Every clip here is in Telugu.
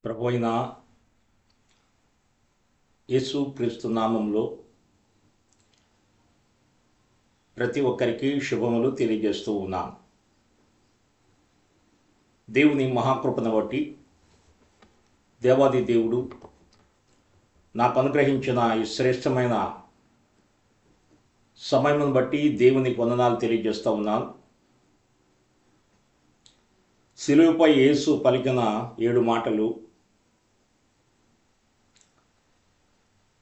ప్రభు అయిన యేసు క్రీస్తు నామంలో ప్రతి ఒక్కరికి శుభములు తెలియజేస్తూ ఉన్నాను. దేవుని మహాకృపను బట్టి దేవాది దేవుడు నాకు అనుగ్రహించిన ఈ శ్రేష్టమైన సమయమును బట్టి దేవునికి వందనాలు తెలియజేస్తూ ఉన్నాను. శిలువపై యేసు పలికిన 7 మాటలు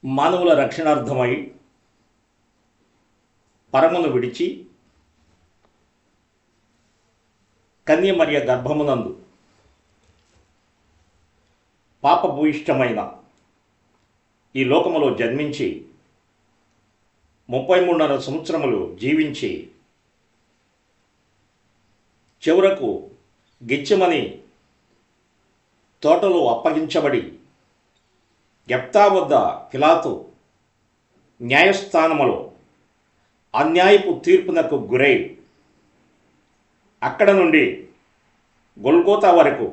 మానవుల రక్షణార్థమై పరమును విడిచి కన్యమర్య గర్భమునందు పాపభూయిష్టమైన ఈ లోకములో జన్మించి 33.5 సంవత్సరములు జీవించి చివరకు గెత్సెమనీ తోటలో అప్పగించబడి యెఫ్తా వద్ద పిలాతు న్యాయస్థానములో అన్యాయపు తీర్పునకు గురై అక్కడ నుండి గొల్గోతా వరకు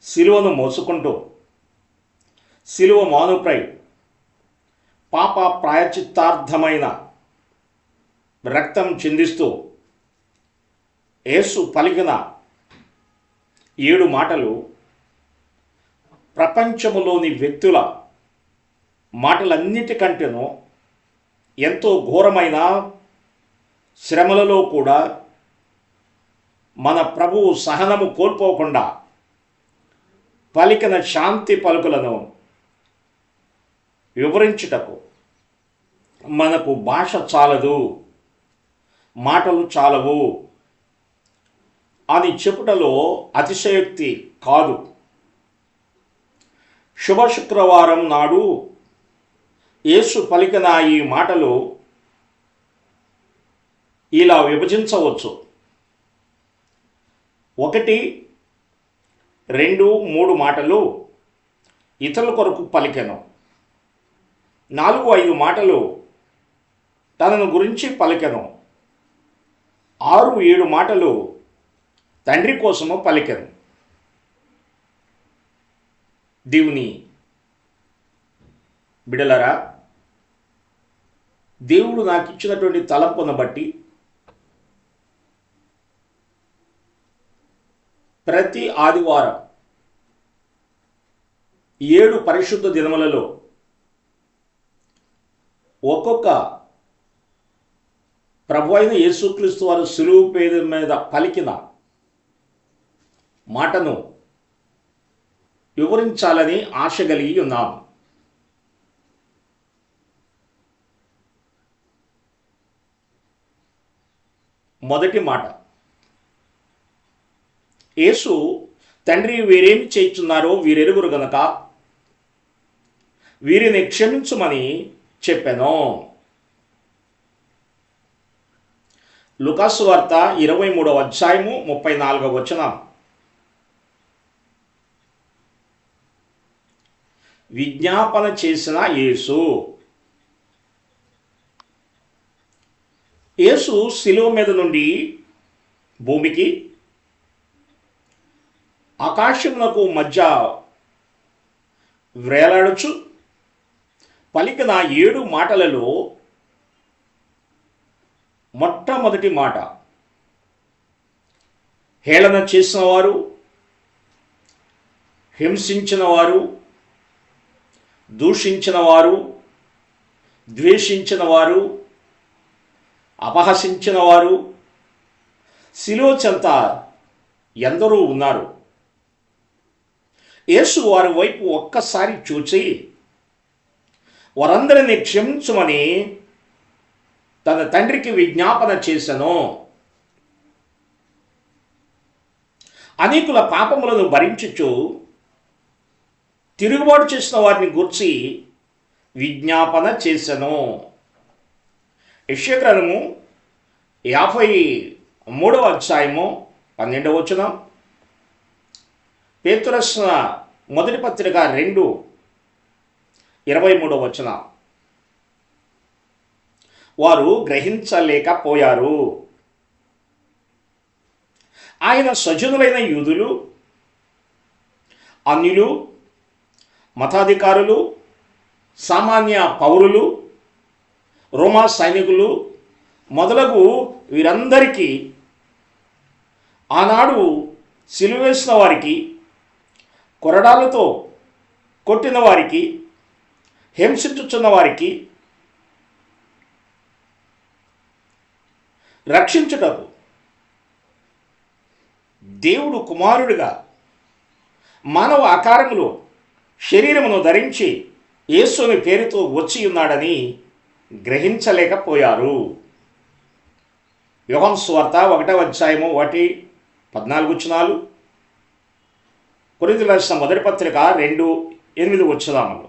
సిలువను మోసుకుంటూ సిలువ మానుపై పాప ప్రాయశ్చిత్తార్థమైన రక్తం చిందిస్తూ యేసు పలికిన 7 మాటలు ప్రపంచములోని వ్యక్తుల మాటలన్నిటికంటేనూ ఎంతో ఘోరమైన శ్రమలలో కూడా మన ప్రభువు సహనము కోల్పోకుండా పలికిన శాంతి పలుకులను వివరించుటకు మనకు భాష చాలదు, మాటలు చాలవు అని చెప్పుటలో అతిశయోక్తి కాదు. శుభ శుక్రవారం నాడు యేసు పలికిన ఈ మాటలు ఇలా విభజించవచ్చు. 1, 2, 3 మాటలు ఇతరుల కొరకు పలికెను. 4, 5 మాటలు తనను గురించి పలికెను. 6, 7 మాటలు తండ్రి కోసము పలికెను. దేవుని బిడలరా, దేవుడు నాకు ఇచ్చినటువంటి తలంపును బట్టి ప్రతి ఆదివారం 7 పరిశుద్ధ దినములలో ఒక్కొక్క ప్రభు అయిన యేసుక్రీస్తు వారు సిలువ పేద మీద పలికిన మాటను వివరించాలని ఆశ కలిగి ఉన్నాం. మొదటి మాట, యేసు తండ్రి వీరేమి చేయుచున్నారో వీరెరుగురు గనక వీరిని క్షమించుమని చెప్పెను. లూకాసు వార్త 23వ అధ్యాయము 34వ వచనం. విజ్ఞాపన చేసిన యేసు. యేసు శిలువ మీద నుండి భూమికి ఆకాశమునకు మధ్య వ్రేలాడుచు పలికిన 7 మాటలలో మొట్టమొదటి మాట, హేళన చేసిన వారు, హింసించిన వారు, దూషించిన వారు, ద్వేషించిన వారు, అపహసించిన వారు శిలువ చెంత ఎందరూ ఉన్నారు. యేసు వారి వైపు ఒక్కసారి చూచి వారందరినీ క్షమించుమని తన తండ్రికి విజ్ఞాపన చేసెను. అనేకుల పాపములను భరించుచు తిరుగుబాటు చేసిన వారిని గూర్చి విజ్ఞాపన చేసెను. యెషయా గ్రంథము 53వ అధ్యాయము 12వ వచనం. పేతురు రాసిన మొదటి పత్రిక 2:23వ వచనం. వారు గ్రహించలేకపోయారు. ఆయన సజనులైన యూదులు అన్యులు, మతాధికారులు, సామాన్య పౌరులు, రోమా సైనికులు మొదలగు వీరందరికీ ఆనాడు సిలువ వేసిన వారికి, కొరడాలతో కొట్టిన వారికి, హింసించుచున్న వారికి రక్షించుటకు దేవుడు కుమారుడిగా మానవ ఆకారములో శరీరమును ధరించి యేసుని పేరుతో వచ్చి ఉన్నాడని గ్రహించలేకపోయారు. యోహాను సువార్త 1:1-14 కొరింథీయులకు రాసిన మొదటి పత్రిక 2:8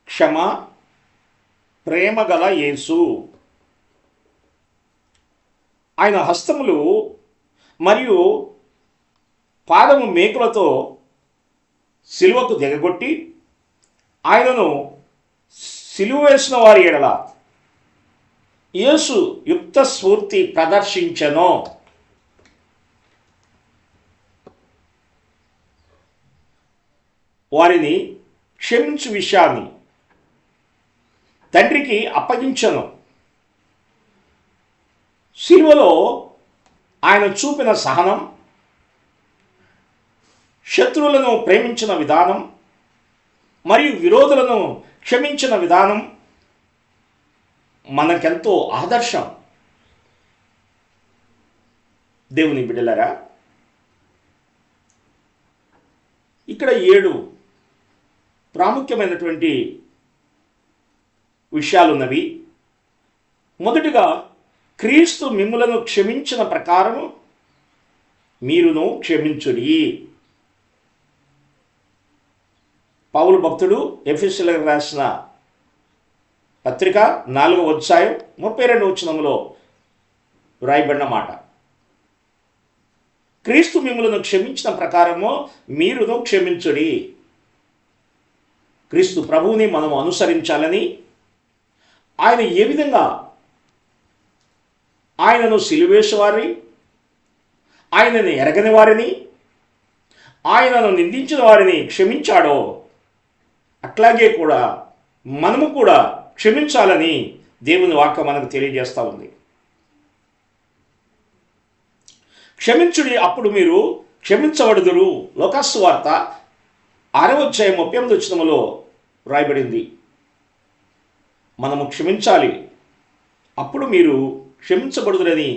క్షమ, ప్రేమ గల యేసు, ఆయన హస్తములు మరియు పాదము మేకులతో సిలువకు దిగగొట్టి ఆయనను సిలువ వేసిన వారి ఎడల యేసు యుక్త స్ఫూర్తి ప్రదర్శించెను. వారిని క్షమించు విషయాన్ని తండ్రికి అప్పగించెను. సిలువలో ఆయన చూపిన సహనం, శత్రువులను ప్రేమించిన విధానం మరియు విరోధులను క్షమించిన విధానం మనకెంతో ఆదర్శం. దేవుని బిడ్డలారా, ఇక్కడ 7 ప్రాముఖ్యమైనటువంటి విషయాలున్నవి. మొదటిగా, క్రీస్తు మిమ్ములను క్షమించిన ప్రకారము మీరును క్షమించుడి. పౌలు భక్తుడు ఎఫెసీయులకు రాసిన పత్రిక 4:32 వ్రాయబడిన మాట. క్రీస్తు మిమ్ములను క్షమించిన ప్రకారము మీరును క్షమించుడి. క్రీస్తు ప్రభువుని మనం అనుసరించాలని, ఆయన ఏ విధంగా ఆయనను సిలువేసి వారిని, ఆయనను ఎరగని వారిని, ఆయనను నిందించిన వారిని క్షమించాడో అట్లాగే కూడా మనము కూడా క్షమించాలని దేవుని వాక్యం మనకు తెలియజేస్తూ ఉంది. క్షమించుడి, అప్పుడు మీరు క్షమించబడుదురు. లోకాసు వార్త 6:38 రాయబడింది. మనము క్షమించాలి, అప్పుడు మీరు క్షమించబడుదురని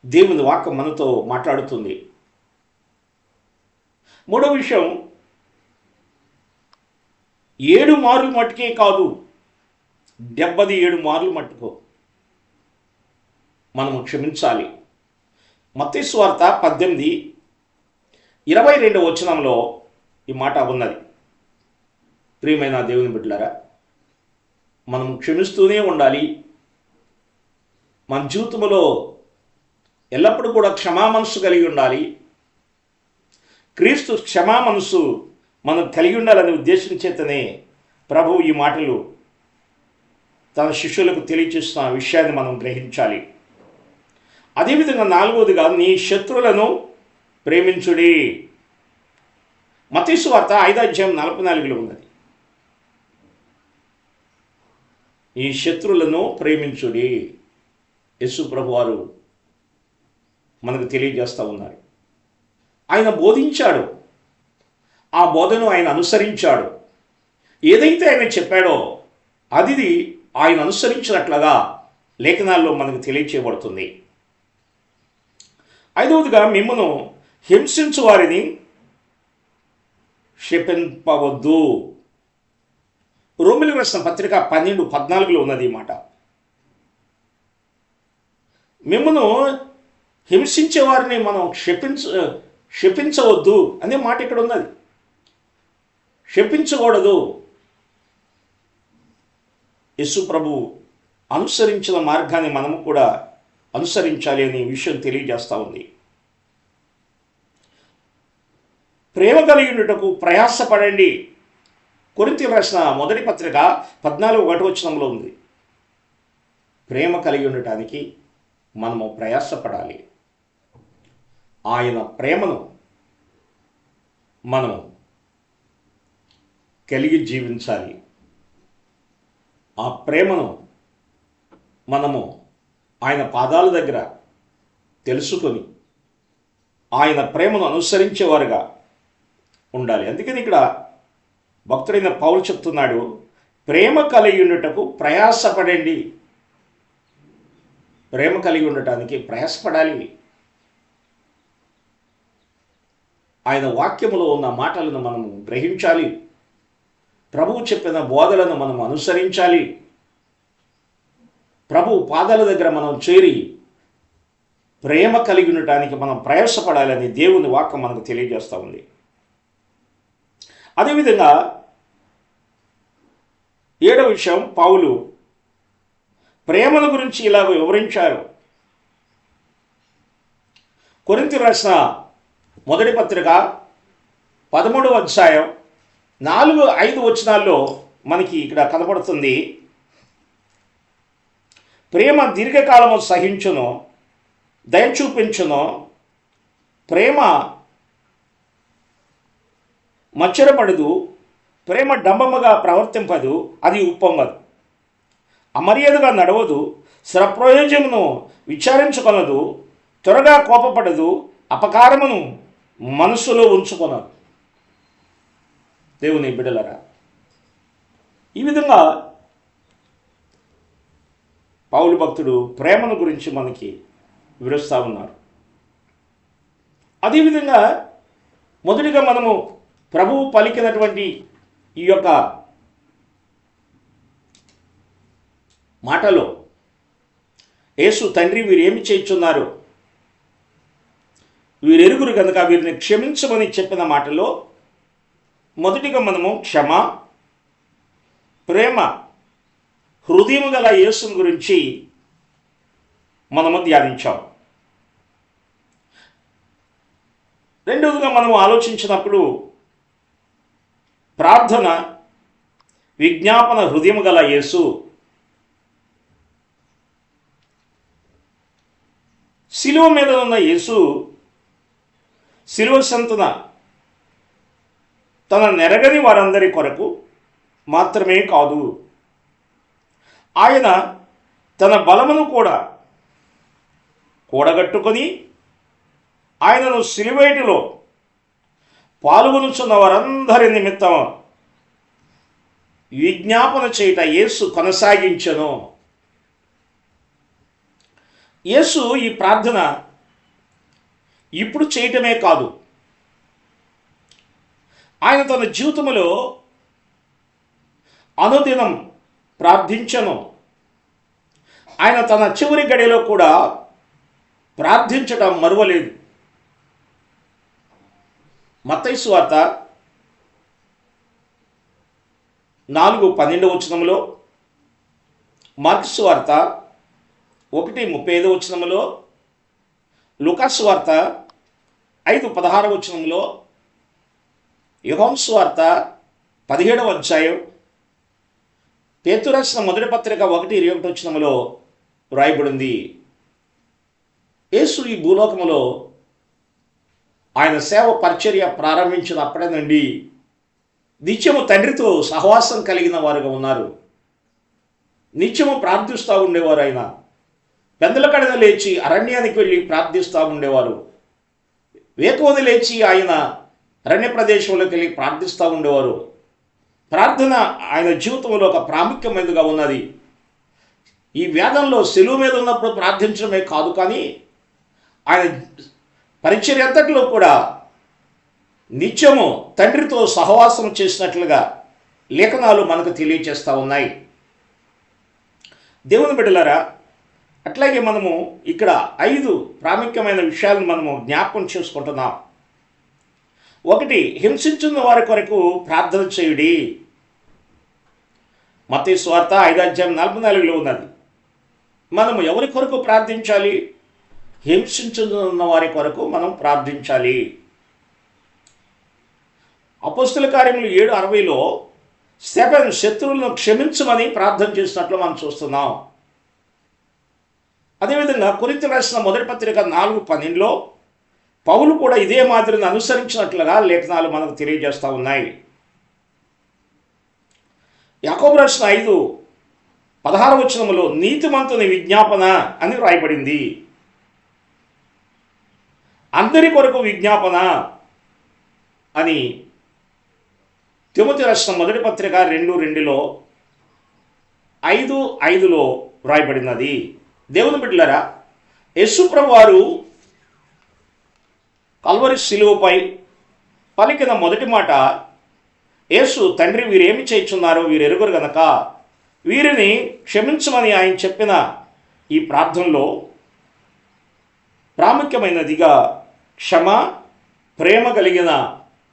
దేవుని వాక్యం మనతో మాట్లాడుతుంది. మూడో విషయం, 7 మార్లు మట్టుకే కాదు, 77 మార్లు మట్టుకు మనము క్షమించాలి. మత్తయి సువార్త 18:22 ఈ మాట ఉన్నది. ప్రియమైన దేవుని బిడ్డలారా, మనం క్షమిస్తూనే ఉండాలి. మన జీవితంలో ఎల్లప్పుడూ కూడా క్షమా మనస్సు కలిగి ఉండాలి. క్రీస్తు క్షమా మనస్సు మనం కలిగి ఉండాలనే ఉద్దేశం చేతనే ప్రభువు ఈ మాటలు తన శిష్యులకు తెలియచేస్తున్న విషయాన్ని మనం గ్రహించాలి. అదేవిధంగా 4వదిగా, నీ శత్రువులను ప్రేమించుడి. మత్తయి సువార్త 5:44 ఉన్నది. ఈ శత్రువులను ప్రేమించుడి. యేసు ప్రభు వారు మనకు తెలియజేస్తూ ఉన్నారు. ఆయన బోధించాడు, ఆ బోధను ఆయన అనుసరించాడు. ఏదైతే ఆయన చెప్పాడో అది ఆయన అనుసరించినట్లుగా లేఖనాల్లో మనకు తెలియచేయబడుతుంది. 5వదిగా, మిమ్మును హింసించు వారిని శపింపవద్దు. రోమీయులకు రాసిన పత్రిక 12:14 ఉన్నది ఈ మాట. మిమ్మును హింసించే వారిని మనం శపించవద్దు అనే మాట ఇక్కడ ఉన్నది. శపించకూడదు. యేసు ప్రభు అనుసరించిన మార్గాన్ని మనము కూడా అనుసరించాలి అనే విషయం తెలియజేస్తూ ఉంది. ప్రేమ కలిగి ఉండుటకు ప్రయాసపడండి. కొరింథీయులకు రాసిన మొదటి పత్రిక 14:1 ఉంది. ప్రేమ కలిగి ఉండటానికి మనము ప్రయాసపడాలి. ఆయన ప్రేమను మనం కలిగి జీవించాలి. ఆ ప్రేమను మనము ఆయన పాదాల దగ్గర తెలుసుకొని ఆయన ప్రేమను అనుసరించేవారుగా ఉండాలి. అందుకని ఇక్కడ భక్తుడైన పౌలు చెప్తున్నాడు, ప్రేమ కలిగి ఉండుటకు ప్రయాసపడండి. ప్రేమ కలిగి ఉండటానికి ప్రయాసపడాలి. ఆయన వాక్యములో ఉన్న మాటలను మనము గ్రహించాలి. ప్రభువు చెప్పిన బోధలను మనం అనుసరించాలి. ప్రభు పాదాల దగ్గర మనం చేరి ప్రేమ కలిగి ఉండటానికి మనం ప్రయాసపడాలని దేవుని వాక్యం మనకు తెలియజేస్తూ ఉంది. అదేవిధంగా 7వ విషయం, పౌలు ప్రేమను గురించి ఇలాగ వివరించారు. కొరింథీయులకు రాసిన మొదటి పత్రిక 13వ అధ్యాయం 4-5 వచనాల్లో మనకి ఇక్కడ కనపడుతుంది, ప్రేమ దీర్ఘకాలము సహించును, దయ చూపించును, ప్రేమ మచ్చరపడదు, ప్రేమ డంబముగా ప్రవర్తింపదు, అది ఉప్పొంగదు, అమర్యాదగా నడవదు, స్వప్రయోజనమును విచారించుకొనదు, త్వరగా కోపపడదు, అపకారమును మనసులో ఉంచుకొనదు. దేవుని బిడ్డలారా, ఈ విధంగా పౌలు భక్తుడు ప్రేమను గురించి మనకి వివరిస్తూ ఉన్నారు. అదేవిధంగా మొదటిగా మనము ప్రభువు పలికినటువంటి ఈ యొక్క మాటలో, యేసు తండ్రి వీరు ఏమి చేయుచున్నారు, వీరెరుగురు కనుక వీరిని క్షమించమని చెప్పిన మాటలో మొదటిగా మనము క్షమ, ప్రేమ, హృదయము గల యేసుని గురించి మనము ధ్యానించాం. రెండవదిగా మనము ఆలోచించినప్పుడు ప్రార్థన, విజ్ఞాపన హృదయము గల యేసు, శిలువ మీద ఉన్న యేసు శిలువ సంతున తన నెరగని వారందరి కొరకు మాత్రమే కాదు, ఆయన తన బలమును కూడా కూడగట్టుకొని ఆయనను సిలువేటిలో పాల్గొనుచున్న వారందరి నిమిత్తం విజ్ఞాపన చేయుట యేసు కొనసాగించెను. యేసు ఈ ప్రార్థన ఇప్పుడు చేయటమే కాదు, ఆయన తన జీవితంలో అనుదినం ప్రార్థించను. ఆయన తన చివరి గడిలో కూడా ప్రార్థించటం మరువలేదు. మత్తయి సువార్త 4:12 వచనములో, మార్కు సువార్త 1:35 వచనములో, లూకా సువార్త 5:16 వచనములో, యోహాను సువార్త 17వ అధ్యాయం, పేతురు రాసిన మొదటి పత్రిక 1:21 వచనములో వ్రాయబడింది, యేసు ఈ భూలోకములో ఆయన సేవ పరిచర్య ప్రారంభించినప్పటి నుండి నిత్యము తండ్రితో సహవాసం కలిగిన వారుగా ఉన్నారు. నిత్యము ప్రార్థిస్తూ ఉండేవారు. ఆయన పెందల కడన లేచి అరణ్యానికి వెళ్ళి ప్రార్థిస్తూ ఉండేవారు. వేకువది లేచి ఆయన అరణ్య ప్రదేశంలోకి వెళ్ళి ప్రార్థిస్తూ ఉండేవారు. ప్రార్థన ఆయన జీవితంలో ఒక ప్రాముఖ్యమైనదిగా ఉన్నది. ఈ వేదంలో సెలువు మీద ఉన్నప్పుడు ప్రార్థించడమే కాదు, కానీ ఆయన పరిచర్య అంతటిలో కూడా నిత్యము తండ్రితో సహవాసం చేసినట్లుగా లేఖనాలు మనకు తెలియచేస్తూ ఉన్నాయి. దేవుని బిడ్డలారా, అట్లాగే మనము ఇక్కడ 5 ప్రాముఖ్యమైన విషయాలను మనము జ్ఞాపకం చేసుకుంటున్నాం. 1, హింసించున్న వారి కొరకు ప్రార్థన చేయుడి. మత్తయి సువార్త 5:44 ఉన్నది. మనము ఎవరి కొరకు ప్రార్థించాలి? హింసించున్న వారి కొరకు మనం ప్రార్థించాలి. అపోస్తల కార్యములు 7:60లో స్టెఫెను శత్రువులను క్షమించమని ప్రార్థన చేసినట్లు మనం చూస్తున్నాం. అదేవిధంగా కొరింథీయులకు రాసిన మొదటి పత్రిక 4:12లో పౌలు కూడా ఇదే మాదిరిని అనుసరించినట్లుగా లేఖనాలు మనకు తెలియజేస్తూ ఉన్నాయి. యాకోబు రాసిన 5:16 నీతిమంతుని విజ్ఞాపన అని వ్రాయబడింది. అందరి కొరకు విజ్ఞాపన అని తిమోతి రాసిన మొదటి పత్రిక 2:2 5:5 వ్రాయబడినది. దేవుని బిడ్డలారా, యేసు ప్రభువు వారు కల్వరి శిలువపై పలికిన మొదటి మాట, యేసు తండ్రి వీరేమి చేయుచున్నారో వీరు ఎరుగరు గనక వీరిని క్షమించమని ఆయన చెప్పిన ఈ ప్రార్థనలో ప్రాముఖ్యమైనదిగా క్షమ, ప్రేమ కలిగిన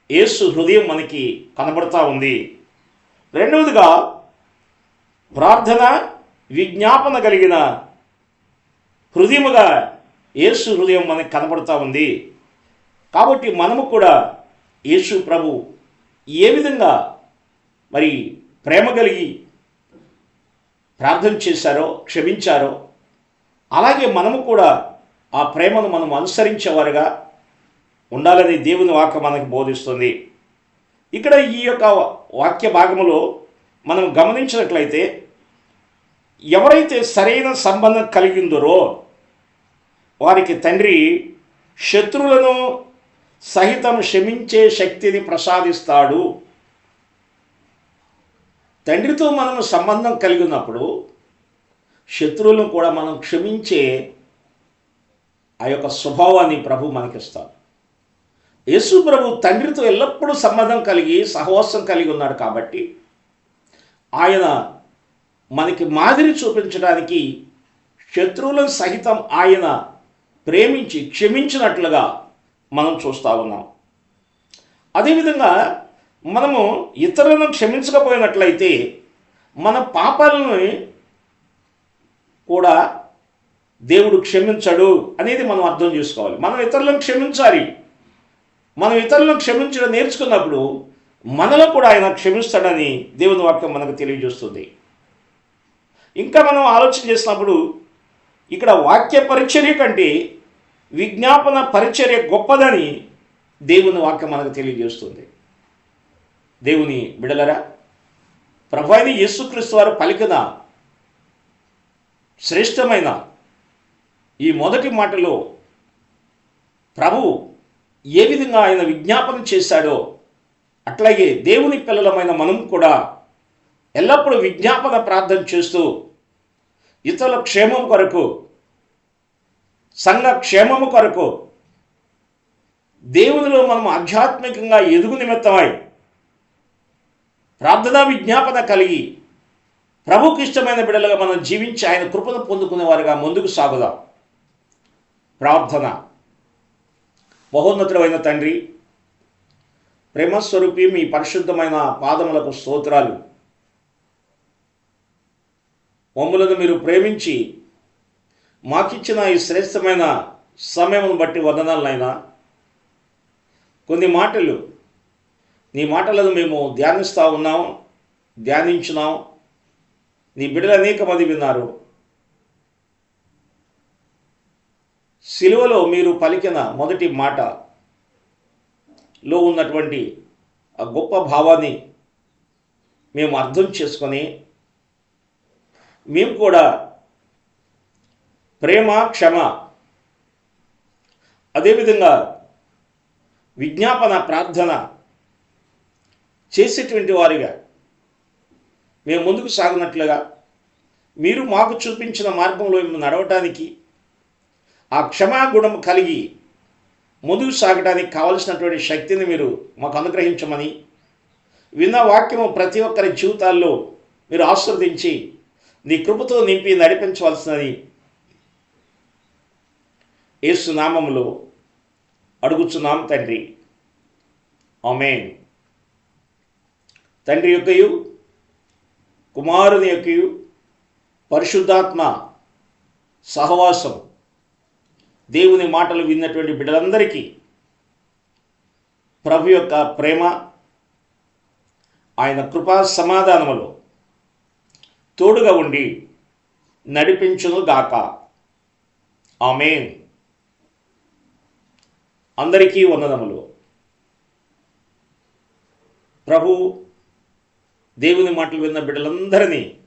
యేసు హృదయం మనకి కనబడతా ఉంది. రెండవదిగా ప్రార్థన, విజ్ఞాపన కలిగిన హృదయముగా యేసు హృదయం మనకి కనబడతా ఉంది. కాబట్టి మనము కూడా యేసు ప్రభు ఏ విధంగా మరి ప్రేమ కలిగి ప్రార్థన చేశారో, క్షమించారో, అలాగే మనము కూడా ఆ ప్రేమను మనం అనుసరించేవారుగా ఉండాలని దేవుని వాక్యం మనకు బోధిస్తుంది. ఇక్కడ ఈ యొక్క వాక్య భాగములో మనం గమనించినట్లయితే, ఎవరైతే సరైన సంబంధం కలిగి ఉందరో వారికి తండ్రి శత్రువులను సహితం క్షమించే శక్తిని ప్రసాదిస్తాడు. తండ్రితో మనం సంబంధం కలిగి ఉన్నప్పుడు శత్రువులను కూడా మనం క్షమించే ఆ యొక్క స్వభావాన్ని ప్రభు మనకిస్తాడు. యేసు ప్రభు తండ్రితో ఎల్లప్పుడూ సంబంధం కలిగి సహవాసం కలిగి ఉన్నాడు కాబట్టి ఆయన మనకి మాదిరి చూపించడానికి శత్రువులను సహితం ఆయన ప్రేమించి క్షమించినట్లుగా మనం చూస్తూ ఉన్నాం. అదేవిధంగా మనము ఇతరులను క్షమించకపోయినట్లయితే మన పాపాలను కూడా దేవుడు క్షమించడు అనేది మనం అర్థం చేసుకోవాలి. మనం ఇతరులను క్షమించాలి. మనం ఇతరులను క్షమించడం నేర్చుకున్నప్పుడు మనలో కూడా ఆయన క్షమిస్తాడని దేవుని వాక్యం మనకు తెలియజేస్తుంది. ఇంకా మనం ఆలోచన చేసినప్పుడు ఇక్కడ వాక్య పరిచర్య కంటే విజ్ఞాపన పరిచర్య గొప్పదని దేవుని వాక్యం మనకు తెలియజేస్తుంది. దేవుని బిడలరా, ప్రభు అయిన యేసుక్రీస్తు వారు పలికిన శ్రేష్టమైన ఈ మొదటి మాటలో ప్రభు ఏ విధంగా ఆయన విజ్ఞాపన చేశాడో అట్లాగే దేవుని పిల్లలమైన మనం కూడా ఎల్లప్పుడూ విజ్ఞాపన ప్రార్థన చేస్తూ ఇతరుల క్షేమం కొరకు, సంఘ క్షేమము కొరకు, దేవునిలో మనం ఆధ్యాత్మికంగా ఎదుగు నిమిత్తమై ప్రార్థనా విజ్ఞాపన కలిగి ప్రభుకి ఇష్టమైన బిడ్డలుగా మనం జీవించి ఆయన కృపను పొందుకునేవారుగా ముందుకు సాగుదాం. ప్రార్థన. మహోన్నతుడైన తండ్రి, ప్రేమస్వరూపి, మీ పరిశుద్ధమైన పాదములకు స్తోత్రాలు. మమ్ములను మీరు ప్రేమించి మాకిచ్చిన ఈ శ్రేష్టమైన సమయమును బట్టి వందనాలనైనా. కొన్ని మాటలు, నీ మాటలను మేము ధ్యానిస్తూ ఉన్నాం, ధ్యానించున్నాం. నీ బిడ్డలు అనేక మంది విన్నారు. సిలువలో మీరు పలికిన మొదటి మాటలో ఉన్నటువంటి ఆ గొప్ప భావాన్ని మేము అర్థం చేసుకొని మేము కూడా ప్రేమ, క్షమ, అదేవిధంగా విజ్ఞాపన ప్రార్థన చేసేటువంటి వారిగా మేము ముందుకు సాగినట్లుగా మీరు మాకు చూపించిన మార్గంలో మేము నడవటానికి, ఆ క్షమాగుణం కలిగి ముందుకు సాగడానికి కావలసినటువంటి శక్తిని మీరు మాకు అనుగ్రహించమని, విన్న వాక్యము ప్రతి ఒక్కరి జీవితాల్లో మీరు ఆశీర్వదించి నీ కృపతో నింపి నడిపించవలసినది యేసు నామములో అడుగుచున్నాం తండ్రి. ఆమేన్. తండ్రి యొక్కయు, కుమారుని యొక్కయు, పరిశుద్ధాత్మ సహవాసం దేవుని మాటలు విన్నటువంటి బిడ్డలందరికీ ప్రభు యొక్క ప్రేమ, ఆయన కృపా సమాధానములు తోడుగా ఉండి నడిపించును గాక. ఆమేన్. అందరికీ వందనములు. ప్రభు దేవుని మాటలు విన్న బిడ్డలందరినీ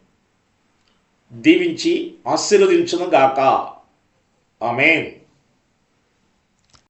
దీవించి ఆశీర్వదించును గాక. ఆమేన్.